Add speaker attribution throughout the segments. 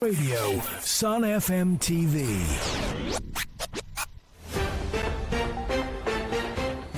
Speaker 1: Radio, Sun FM TV.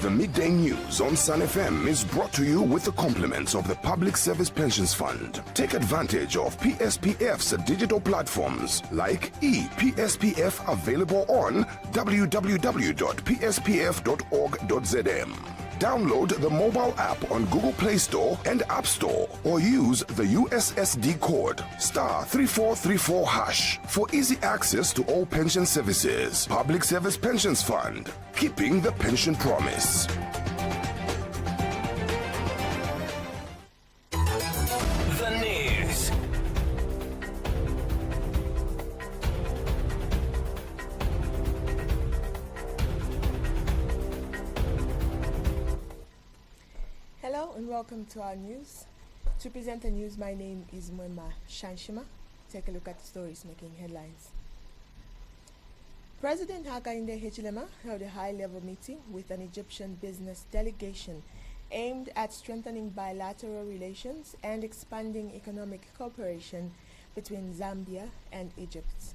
Speaker 2: The Midday News on Sun FM is brought to you with the compliments of the Public Service Pensions Fund. Take advantage of PSPF's digital platforms like ePSPF, available on www.pspf.org.zm. Download the mobile app on Google Play Store and App Store, or use the USSD code *3434# for easy access to all pension services. Public Service Pensions Fund, keeping the pension promise.
Speaker 1: The news.
Speaker 3: Hello and welcome to our news. To present the news, my name is Mwema Shanshima. Take a look at the stories making headlines. President Hakainde Hichilema held a high-level meeting with an Egyptian business delegation aimed at strengthening bilateral relations and expanding economic cooperation between Zambia and Egypt.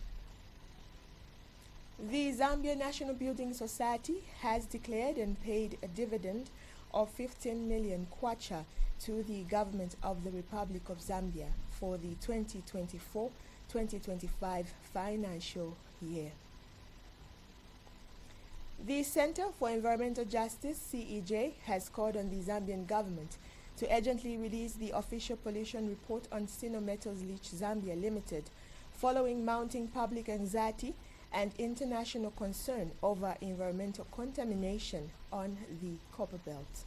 Speaker 3: The Zambia National Building Society has declared and paid a dividend of 15 million kwacha to the government of the Republic of Zambia for the 2024-2025 financial year. The Center for Environmental Justice, CEJ, has called on the Zambian government to urgently release the official pollution report on Sino Metals Leach Zambia Limited, following mounting public anxiety and international concern over environmental contamination on the Copper Belt.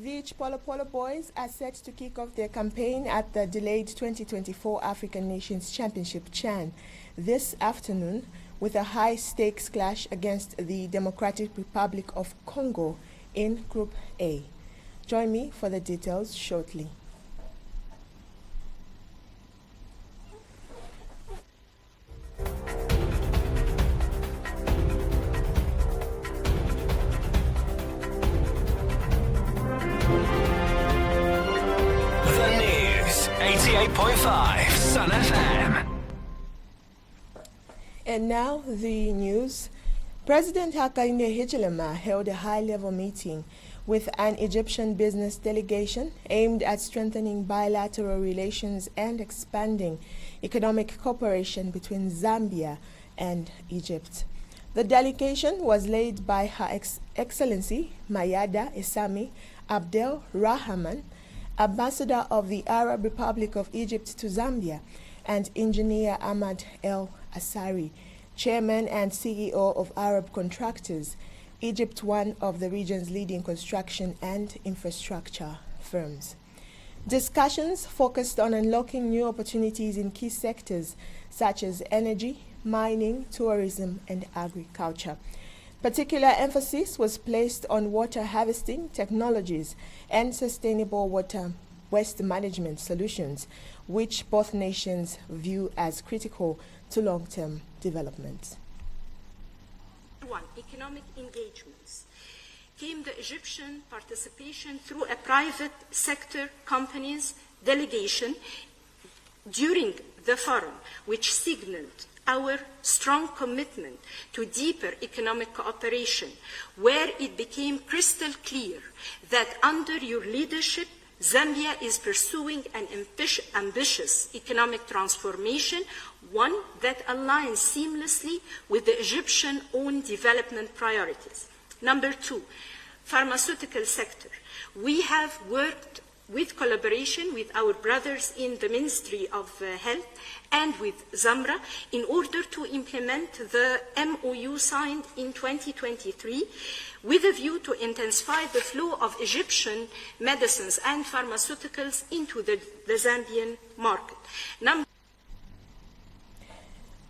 Speaker 3: The Chipolo Polo boys are set to kick off their campaign at the delayed 2024 African Nations Championship CHAN this afternoon with a high-stakes clash against the Democratic Republic of Congo in Group A. Join me for the details shortly.
Speaker 1: The news, 88.5 Sun FM.
Speaker 3: And now the news. President Hakainde Hichilema held a high-level meeting with an Egyptian business delegation aimed at strengthening bilateral relations and expanding economic cooperation between Zambia and Egypt. The delegation was led by Her Excellency Mayada Esami Abdel Rahman, Ambassador of the Arab Republic of Egypt to Zambia, and Engineer Ahmad El Asari, Chairman and CEO of Arab Contractors, Egypt, one of the region's leading construction and infrastructure firms. Discussions focused on unlocking new opportunities in key sectors such as energy, mining, tourism, and agriculture. Particular emphasis was placed on water harvesting technologies and sustainable waste management solutions, which both nations view as critical to long-term development.
Speaker 4: One, economic engagements. Came the Egyptian participation through a private sector companies delegation during the forum, which signaled our strong commitment to deeper economic cooperation, where it became crystal clear that under your leadership, Zambia is pursuing an ambitious economic transformation, one that aligns seamlessly with the Egyptian own development priorities. Number two, pharmaceutical sector. We have worked with collaboration with our brothers in the Ministry of Health and with Zamra in order to implement the MOU signed in 2023 with a view to intensify the flow of Egyptian medicines and pharmaceuticals into the Zambian market.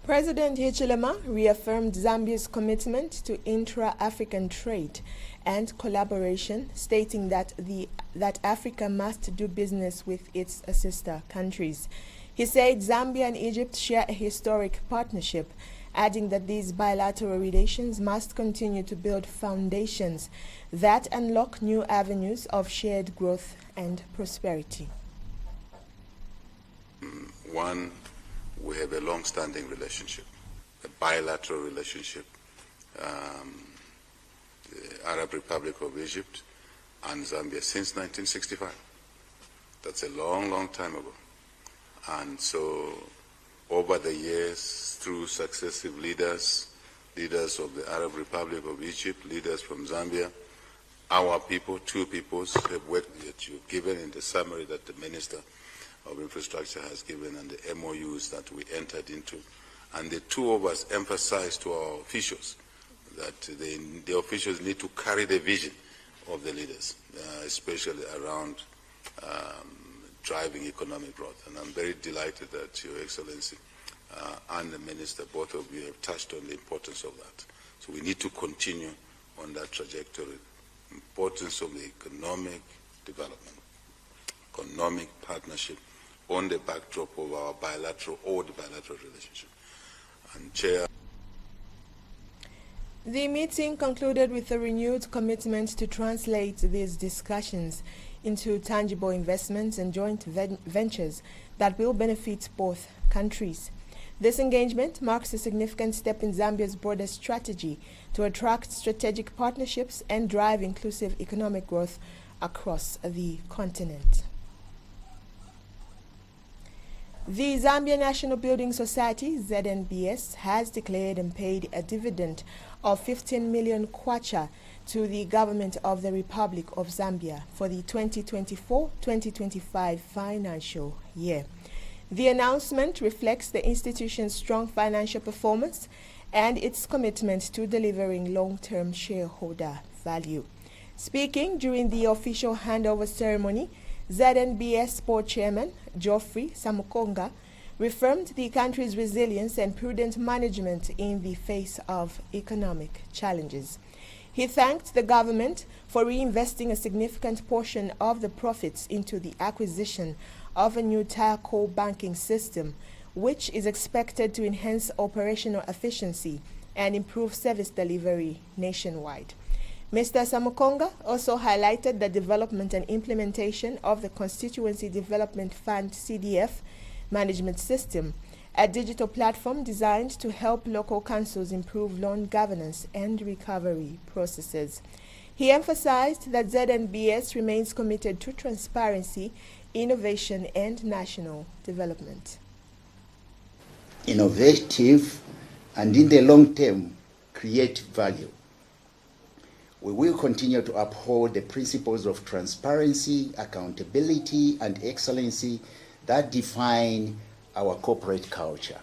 Speaker 3: President Hichilema reaffirmed Zambia's commitment to intra-African trade and collaboration, stating that Africa must do business with its sister countries. He said Zambia and Egypt share a historic partnership, adding that these bilateral relations must continue to build foundations that unlock new avenues of shared growth and prosperity.
Speaker 5: One, we have a long-standing relationship, a bilateral relationship. The Arab Republic of Egypt and Zambia since 1965. That's a long, long time ago. And so over the years, through successive leaders of the Arab Republic of Egypt, leaders from Zambia, our people, two peoples, have worked that you've given in the summary that the Minister of Infrastructure has given and the MOUs that we entered into. And the two of us emphasized to our officials that the officials need to carry the vision of the leaders, especially around driving economic growth. And I'm very delighted that Your Excellency and the Minister, both of you, have touched on the importance of that. So we need to continue on that trajectory, importance of the economic development, economic partnership on the backdrop of our bilateral relationship. And Chair,
Speaker 3: the meeting concluded with a renewed commitment to translate these discussions into tangible investments and joint ventures that will benefit both countries. This engagement marks a significant step in Zambia's broader strategy to attract strategic partnerships and drive inclusive economic growth across the continent. The Zambia National Building Society, ZNBS, has declared and paid a dividend of 15 million kwacha to the government of the Republic of Zambia for the 2024-2025 financial year. The announcement reflects the institution's strong financial performance and its commitment to delivering long-term shareholder value. Speaking during the official handover ceremony, ZNBS Board Chairman Geoffrey Samukonga reaffirmed the country's resilience and prudent management in the face of economic challenges. He thanked the government for reinvesting a significant portion of the profits into the acquisition of a new tire core banking system, which is expected to enhance operational efficiency and improve service delivery nationwide. Mr. Samukonga also highlighted the development and implementation of the Constituency Development Fund CDF management system, a digital platform designed to help local councils improve loan governance and recovery processes. He emphasized that ZNBS remains committed to transparency, innovation, and national development.
Speaker 6: Innovative and in the long term create value. We will continue to uphold the principles of transparency, accountability, and excellency that define our corporate culture.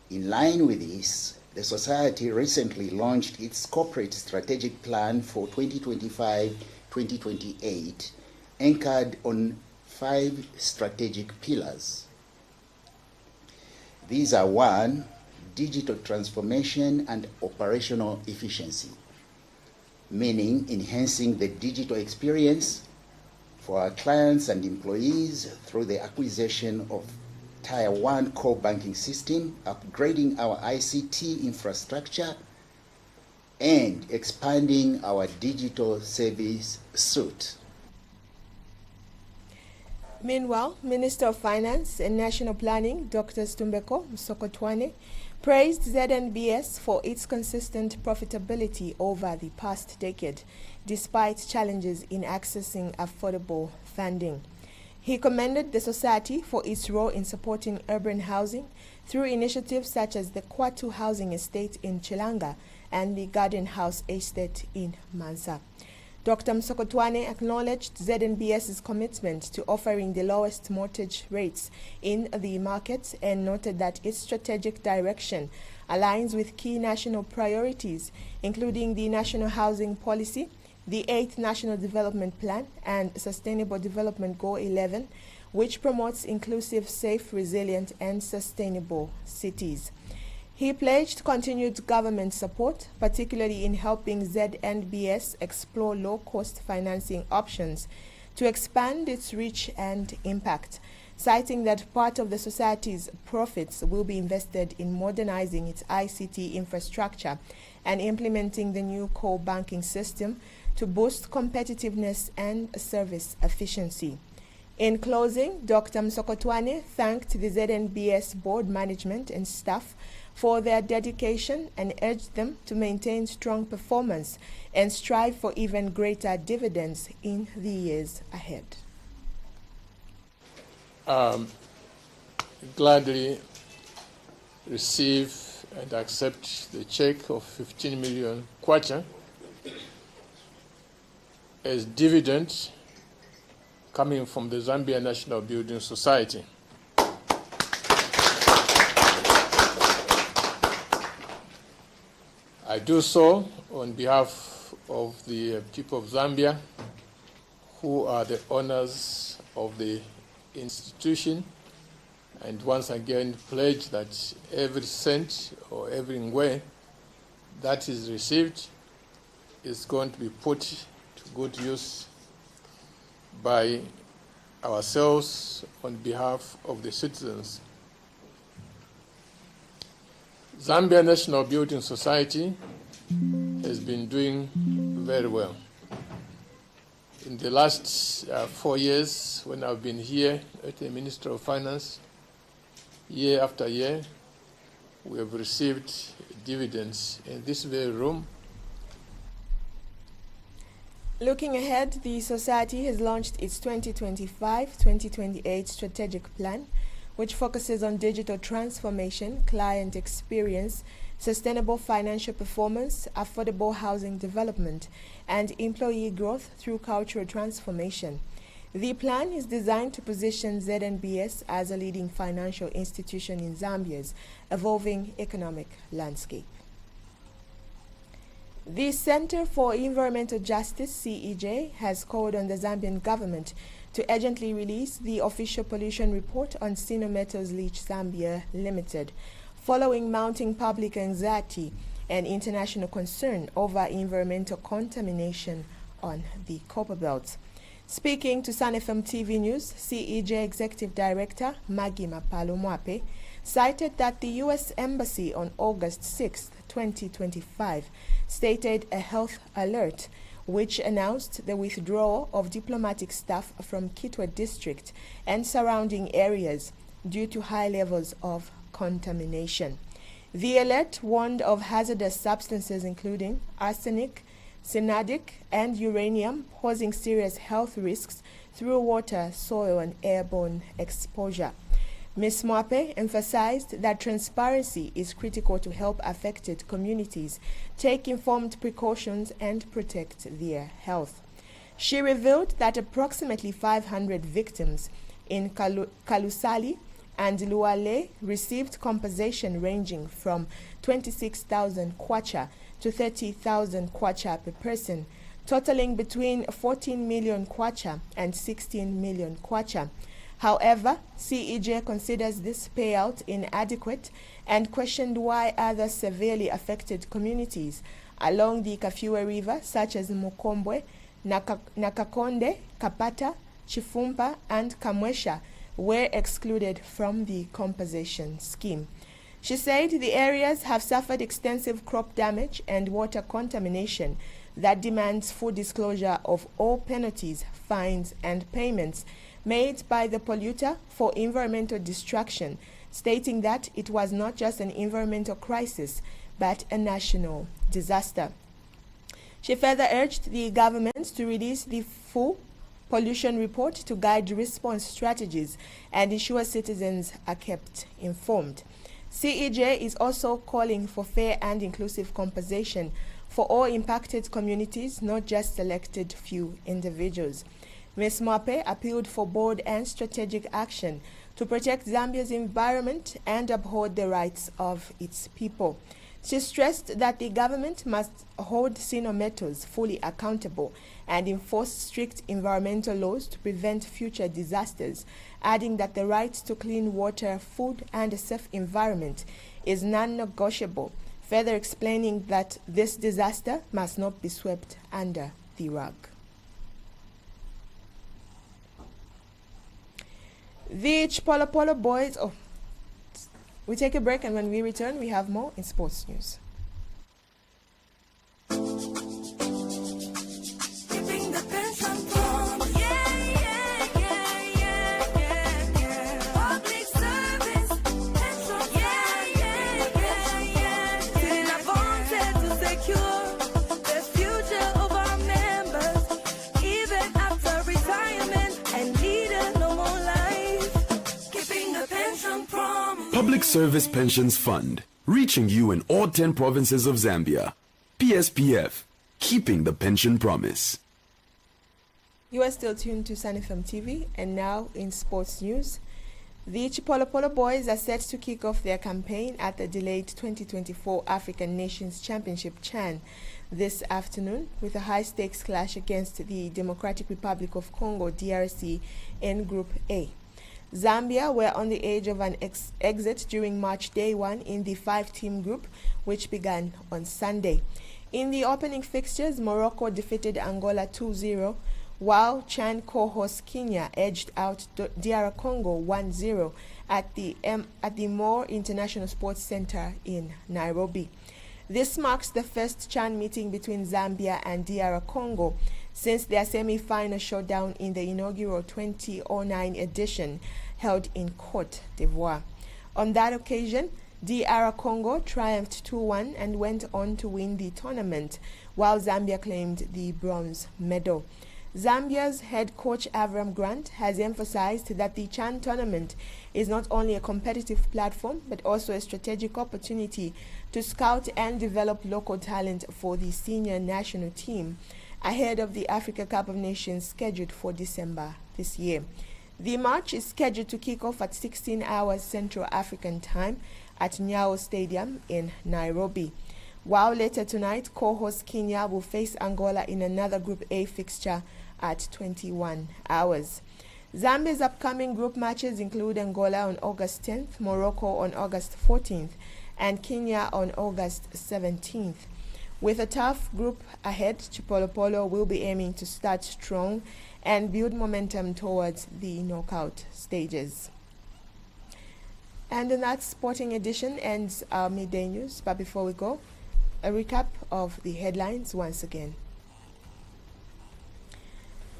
Speaker 6: In line with this, the Society recently launched its corporate strategic plan for 2025-2028, anchored on 5 strategic pillars. These are 1, digital transformation and operational efficiency, meaning enhancing the digital experience for our clients and employees through the acquisition of Tier 1 core banking system, upgrading our ICT infrastructure, and expanding our digital service suite.
Speaker 3: Meanwhile, Minister of Finance and National Planning, Dr. Stumbeko Msokotwane, praised ZNBS for its consistent profitability over the past decade, despite challenges in accessing affordable funding. He commended the society for its role in supporting urban housing through initiatives such as the Kwatu Housing Estate in Chilanga and the Garden House Estate in Mansa. Dr. Msokotwane acknowledged ZNBS's commitment to offering the lowest mortgage rates in the market and noted that its strategic direction aligns with key national priorities, including the National Housing Policy, the 8th National Development Plan, and Sustainable Development Goal 11, which promotes inclusive, safe, resilient, and sustainable cities. He pledged continued government support, particularly in helping ZNBS explore low-cost financing options to expand its reach and impact, citing that part of the society's profits will be invested in modernizing its ICT infrastructure and implementing the new core banking system to boost competitiveness and service efficiency. In closing, Dr. Msokotwane thanked the ZNBS board management and staff for their dedication and urged them to maintain strong performance and strive for even greater dividends in the years ahead.
Speaker 7: Gladly receive and accept the check of 15 million kwacha as dividend coming from the Zambia National Building Society. I do so on behalf of the people of Zambia, who are the owners of the institution, and once again pledge that every cent or every ngwe that is received is going to be put to good use by ourselves on behalf of the citizens. Zambia National Building Society has been doing very well. In the last 4 years, when I've been here at the Ministry of Finance, year after year, we have received dividends in this very room.
Speaker 3: Looking ahead, the Society has launched its 2025-2028 strategic plan, which focuses on digital transformation, client experience, sustainable financial performance, affordable housing development, and employee growth through cultural transformation. The plan is designed to position ZNBS as a leading financial institution in Zambia's evolving economic landscape. The Center for Environmental Justice, CEJ, has called on the Zambian government to urgently release the official pollution report on Sino Metals Leach Zambia Limited, following mounting public anxiety and international concern over environmental contamination on the Copper Belt. Speaking to Sun FM TV News, CEJ Executive Director Maggie Mapalo-Mwape cited that the U.S. Embassy on August 6, 2025, stated a health alert which announced the withdrawal of diplomatic staff from Kitwe District and surrounding areas due to high levels of contamination. The alert warned of hazardous substances including arsenic, cyanide, and uranium posing serious health risks through water, soil, and airborne exposure. Ms. Mwape emphasized that transparency is critical to help affected communities take informed precautions and protect their health. She revealed that approximately 500 victims in Kalusali and Luale received compensation ranging from 26,000 kwacha to 30,000 kwacha per person, totaling between 14 million kwacha and 16 million kwacha. However, CEJ considers this payout inadequate and questioned why other severely affected communities along the Kafue River, such as Mukombwe, Nakakonde, Kapata, Chifumpa, and Kamwesha, were excluded from the compensation scheme. She said the areas have suffered extensive crop damage and water contamination that demands full disclosure of all penalties, fines, and payments made by the polluter for environmental destruction, stating that it was not just an environmental crisis, but a national disaster. She further urged the government to release the full pollution report to guide response strategies and ensure citizens are kept informed. CEJ is also calling for fair and inclusive compensation for all impacted communities, not just selected few individuals. Ms. Mwape appealed for bold and strategic action to protect Zambia's environment and uphold the rights of its people. She stressed that the government must hold Sino Metals fully accountable and enforce strict environmental laws to prevent future disasters, adding that the right to clean water, food, and a safe environment is non-negotiable, further explaining that this disaster must not be swept under the rug. The Chipolopolo boys. We take a break, and when we return, we have more in sports news.
Speaker 8: Keeping the pension fund. Yeah, yeah, yeah, yeah. Public Service Pensions Fund, reaching you in all 10 provinces of Zambia. PSPF, keeping the pension promise.
Speaker 3: You are still tuned to Sun FM TV, and now in sports news. The Chipolopolo boys are set to kick off their campaign at the delayed 2024 African Nations Championship CHAN this afternoon with a high-stakes clash against the Democratic Republic of Congo DRC in Group A. Zambia were on the edge of an exit during match day 1 in the 5-team group, which began on Sunday. In the opening fixtures, Morocco defeated Angola 2-0, while CHAN co-host Kenya edged out DR Congo 1-0 at the Moore International Sports Center in Nairobi. This marks the first CHAN meeting between Zambia and DR Congo since their semi-final showdown in the inaugural 2009 edition held in Côte d'Ivoire. On that occasion, DR Congo triumphed 2-1 and went on to win the tournament, while Zambia claimed the bronze medal. Zambia's head coach Avram Grant has emphasized that the CHAN tournament is not only a competitive platform but also a strategic opportunity to scout and develop local talent for the senior national team ahead of the Africa Cup of Nations scheduled for December this year. The match is scheduled to kick off at 16 hours Central African time at Nyayo Stadium in Nairobi, while later tonight co-host Kenya will face Angola in another Group A fixture at 21 hours. Zambia's upcoming group matches include Angola on August 10th, Morocco on August 14th, and Kenya on August 17th. With a tough group ahead, Chipolopolo will be aiming to start strong and build momentum towards the knockout stages. And in that sporting edition ends our midday news. But before we go, a recap of the headlines once again.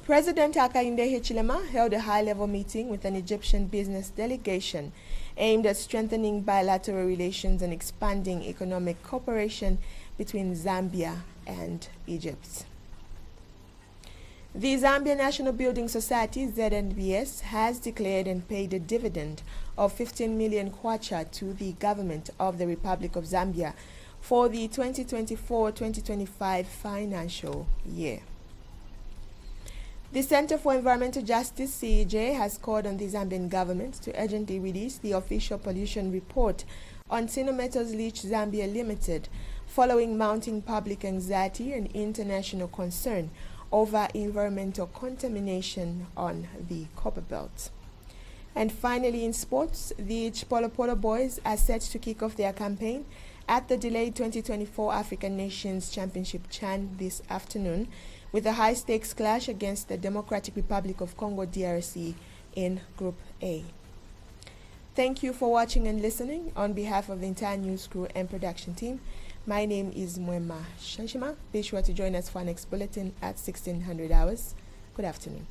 Speaker 3: President Hakainde Hichilema held a high-level meeting with an Egyptian business delegation aimed at strengthening bilateral relations and expanding economic cooperation between Zambia and Egypt. The Zambia National Building Society, ZNBS, has declared and paid a dividend of 15 million kwacha to the government of the Republic of Zambia for the 2024-2025 financial year. The Center for Environmental Justice, CEJ, has called on the Zambian government to urgently release the official pollution report on Sinometal's Leach Zambia Limited, following mounting public anxiety and international concern over environmental contamination on the copper belt. And finally, in sports, the Chipolopolo boys are set to kick off their campaign at the delayed 2024 African Nations Championship CHAN this afternoon, with a high-stakes clash against the Democratic Republic of Congo DRC in Group A. Thank you for watching and listening. On behalf of the entire news crew and production team, my name is Mwema Shanshima. Be sure to join us for our next bulletin at 1600 hours. Good afternoon.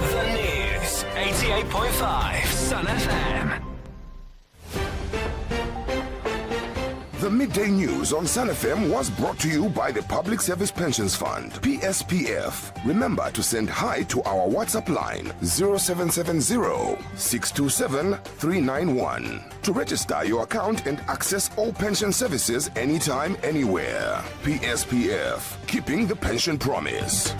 Speaker 1: The news, 88.5 Sun FM.
Speaker 2: The Midday News on Sun FM was brought to you by the Public Service Pensions Fund, PSPF. Remember to send hi to our WhatsApp line 0770-627-391 to register your account and access all pension services anytime, anywhere. PSPF, keeping the pension promise.